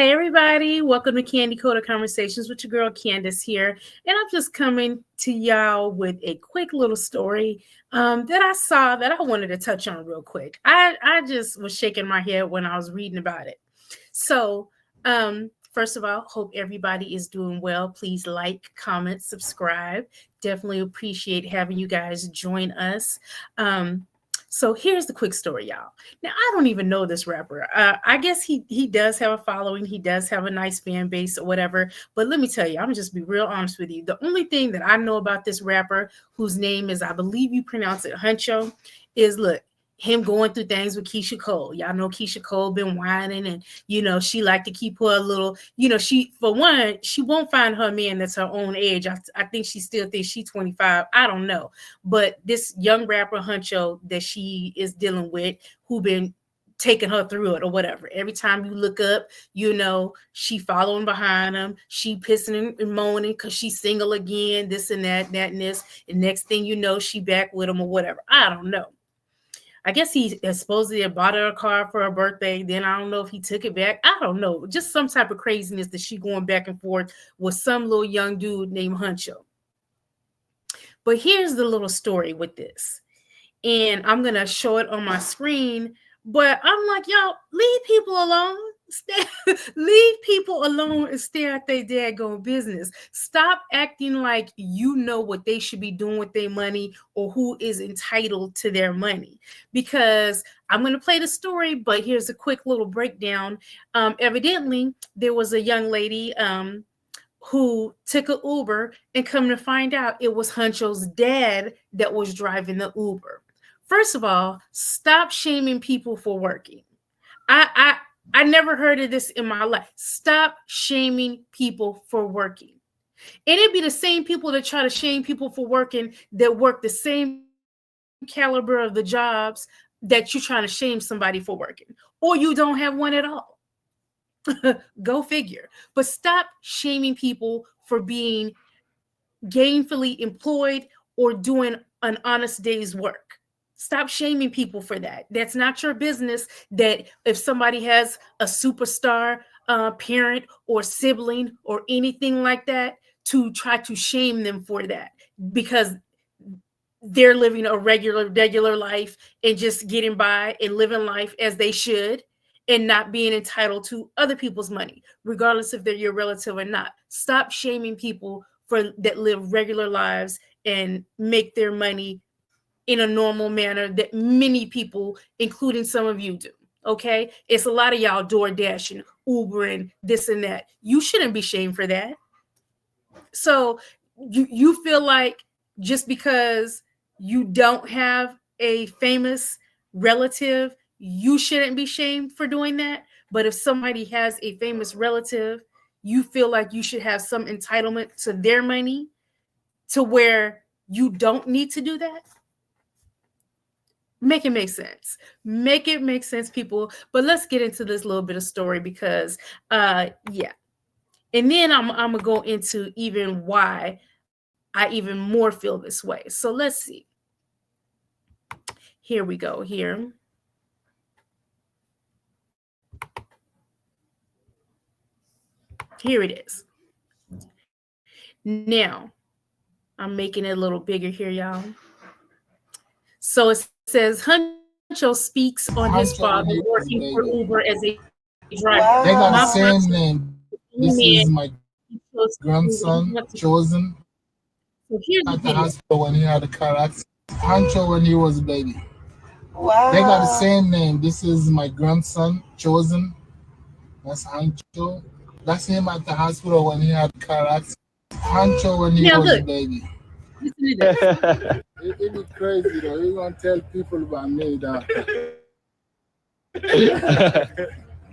Hey everybody, welcome to Candy Coated Conversations with your girl Candace here. And I'm just coming to y'all with a quick little story that I saw that I wanted to touch on real quick. I just was shaking my head when I was reading about it. So, first of all, hope everybody is doing well. Please like, comment, subscribe. Definitely appreciate having you guys join us. So here's the quick story, y'all. Now I don't even know this rapper. I guess he does have a following. He does have a nice fan base or whatever. But let me tell you, I'm gonna just be real honest with you. The only thing that I know about this rapper, whose name is, I believe you pronounce it Hunxho, is look, him going through things with Keisha Cole. Y'all know Keisha Cole been whining, and she like to keep her a little. She, for one, she won't find her man that's her own age. I think she still thinks she's 25. I don't know, but this young rapper Hunxho that she is dealing with, who been taking her through it or whatever. Every time you look up, she following behind him. She pissing and moaning because she's single again, this and that, and this. And next thing you know, she back with him or whatever. I don't know. I guess he supposedly bought her a car for her birthday. Then I don't know if he took it back. I don't know. Just some type of craziness that she going back and forth with some little young dude named Hunxho. But here's the little story with this. And I'm going to show it on my screen. But I'm like, y'all, leave people alone. Leave people alone and stay at their daggone business. Stop acting like you know what they should be doing with their money or who is entitled to their money. Because I'm going to play the story, but here's a quick little breakdown. Evidently, there was a young lady who took an Uber, and come to find out it was Hunxho's dad that was driving the Uber. First of all, stop shaming people for working. I never heard of this in my life. Stop shaming people for working. And it'd be the same people that try to shame people for working that work the same caliber of the jobs that you're trying to shame somebody for working. Or you don't have one at all. Go figure. But stop shaming people for being gainfully employed or doing an honest day's work. Stop shaming people for that. That's not your business. That if somebody has a superstar parent or sibling or anything like that, to try to shame them for that because they're living a regular life and just getting by and living life as they should and not being entitled to other people's money, regardless if they're your relative or not. Stop shaming people that live regular lives and make their money in a normal manner that many people, including some of you, do. Okay? It's a lot of y'all door dashing, Ubering, this and that. You shouldn't be shamed for that. So you feel like just because you don't have a famous relative, you shouldn't be shamed for doing that. But if somebody has a famous relative, you feel like you should have some entitlement to their money to where you don't need to do that. Make it make sense. Make it make sense, people. But let's get into this little bit of story because, yeah. And then I'm going to go into even why I even more feel this way. So let's see. Here we go here. Here it is. Now, I'm making it a little bigger here, y'all. So it says Hunxho speaks on his father working for Uber as a driver. Wow. They got the same name. This is my grandson, Chosen. So here's at the hospital when he had a car accident. Hunxho when he was a baby. Wow. They got the same name. This is my grandson, Chosen. That's Hunxho. That's him at the hospital when he had a car accident. Hunxho when he was a baby. It be crazy though. You gonna tell people about me, dog.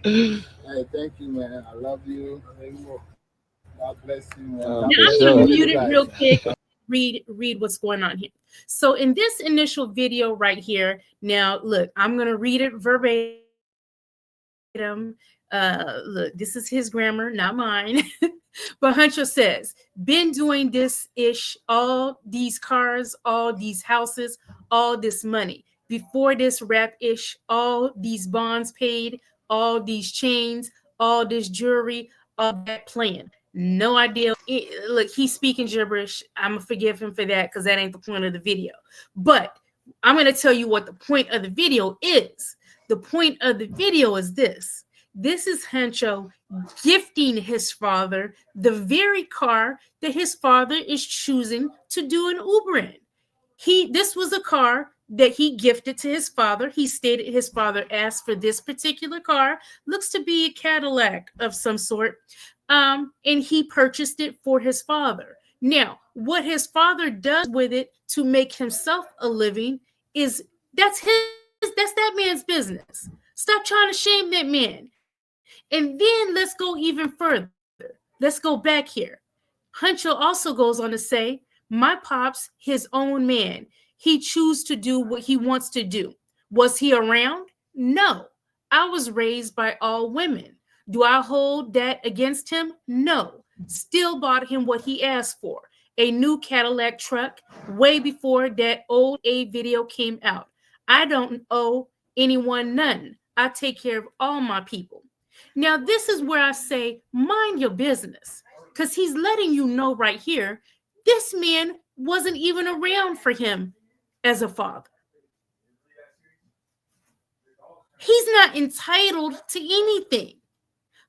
Hey, thank you, man. I love you. God bless you, man. Now, I'm going to mute it real quick. Read what's going on here. So in this initial video right here, now look, I'm going to read it verbatim. Look, this is his grammar, not mine. But Hunxho says, been doing this ish, all these cars, all these houses, all this money. Before this rap ish, all these bonds paid, all these chains, all this jewelry, all that playing. No idea. Look, he's speaking gibberish. I'm gonna forgive him for that because that ain't the point of the video. But I'm gonna tell you what the point of the video is. The point of the video is this. This is Hunxho gifting his father the very car that his father is choosing to do an Uber in. This was a car that he gifted to his father. He stated his father asked for this particular car. Looks to be a Cadillac of some sort. And he purchased it for his father. Now, what his father does with it to make himself a living is that's that man's business. Stop trying to shame that man. And then let's go even further. Let's go back here. Huncho also goes on to say, my pops, his own man. He chooses to do what he wants to do. Was he around? No. I was raised by all women. Do I hold that against him? No. Still bought him what he asked for, a new Cadillac truck, way before that old A video came out. I don't owe anyone none. I take care of all my people. Now, this is where I say, mind your business, because he's letting you know right here, this man wasn't even around for him as a father. He's not entitled to anything.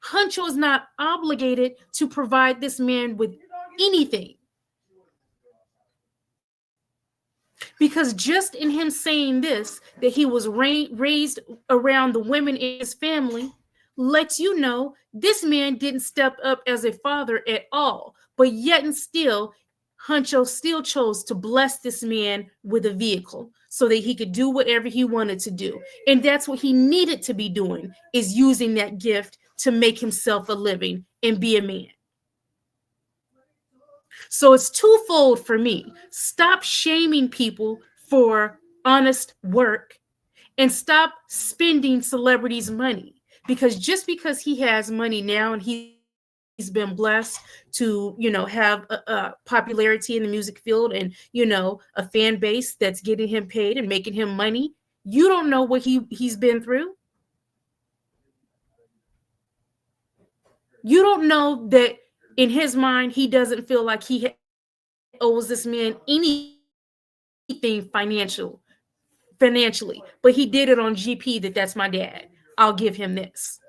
Huncho is not obligated to provide this man with anything. Because just in him saying this, that he was raised around the women in his family, lets you know this man didn't step up as a father at all. But yet and still, Huncho still chose to bless this man with a vehicle so that he could do whatever he wanted to do. And that's what he needed to be doing, is using that gift to make himself a living and be a man. So it's twofold for me. Stop shaming people for honest work and stop spending celebrities' money. Because just because he has money now and he's been blessed to, have a popularity in the music field and, a fan base that's getting him paid and making him money, you don't know what he's been through. You don't know that in his mind, he doesn't feel like he owes this man anything financially, but he did it on GP that's my dad. I'll give him this.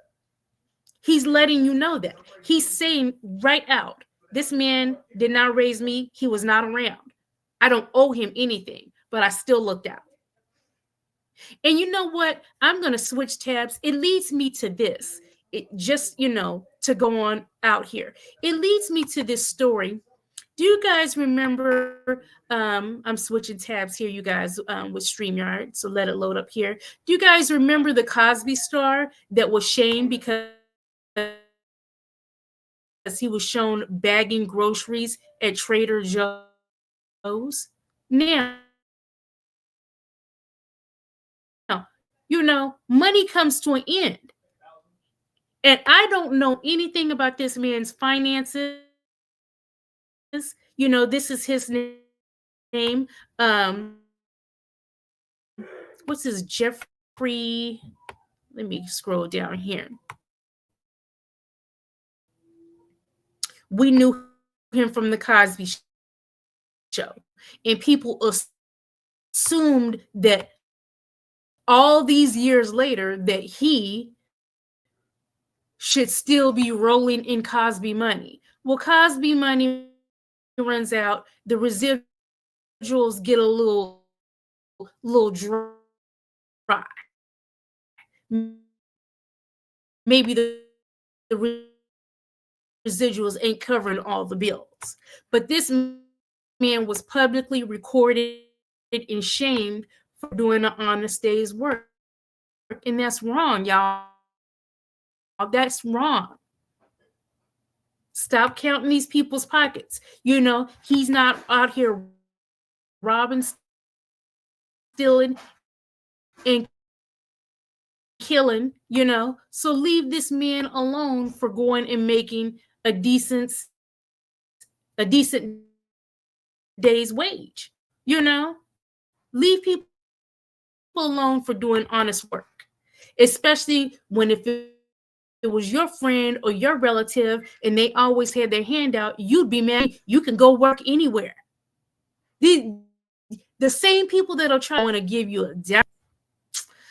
He's letting you know that. He's saying right out, this man did not raise me. He was not around. I don't owe him anything, but I still looked out. And you know what? I'm going to switch tabs. It leads me to this. It just, to go on out here. It leads me to this story. Do you guys remember? I'm switching tabs here, you guys, with StreamYard. So let it load up here. Do you guys remember the Cosby star that was shamed because he was shown bagging groceries at Trader Joe's? Now, money comes to an end. And I don't know anything about this man's finances. This is his name. What's his Jeffrey? Let me scroll down here. We knew him from the Cosby Show, and people assumed that all these years later that he should still be rolling in Cosby money. Well, Cosby money runs out, the residuals get a little dry. Maybe the residuals ain't covering all the bills. But this man was publicly recorded and shamed for doing an honest day's work. And that's wrong, y'all. That's wrong. Stop counting these people's pockets. He's not out here robbing, stealing, and killing, So leave this man alone for going and making a decent day's wage. Leave people alone for doing honest work, especially when if it was your friend or your relative and they always had their hand out, you'd be mad. You can go work anywhere. The same people that'll try to want to give you a down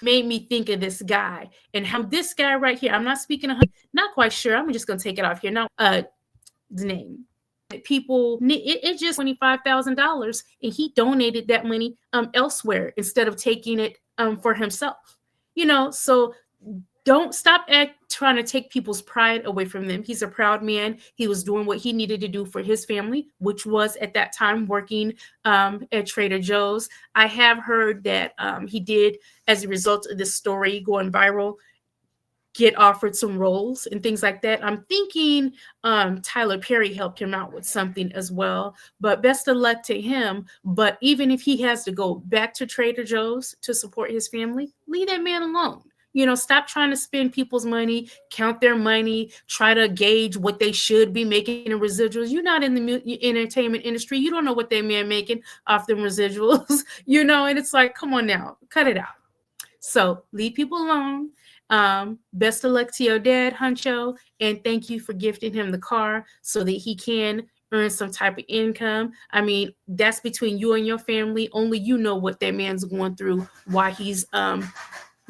made me think of this guy and how this guy right here. I'm not speaking of, not quite sure. I'm just gonna take it off here now. The name. People, it just $25,000, and he donated that money elsewhere instead of taking it for himself. So don't stop trying to take people's pride away from them. He's a proud man. He was doing what he needed to do for his family, which was at that time working at Trader Joe's. I have heard that he did, as a result of this story going viral, get offered some roles and things like that. I'm thinking Tyler Perry helped him out with something as well. But best of luck to him. But even if he has to go back to Trader Joe's to support his family, leave that man alone. Stop trying to spend people's money, count their money, try to gauge what they should be making in residuals. You're not in the entertainment industry. You don't know what that man making off them residuals, and it's like, come on now, cut it out. So leave people alone. Best of luck to your dad, Hunxho, and thank you for gifting him the car so that he can earn some type of income. I mean, that's between you and your family. Only you know what that man's going through, why he's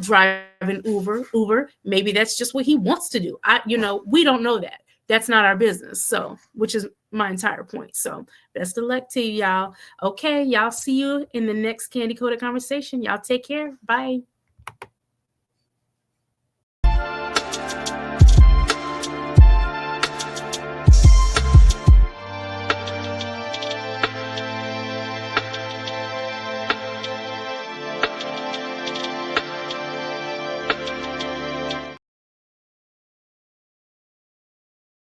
driving Uber. Maybe that's just what he wants to do. We don't know that. That's not our business. So, which is my entire point. So, best of luck to y'all. Okay, y'all, see you in the next Candy Coated Conversation. Y'all take care. Bye.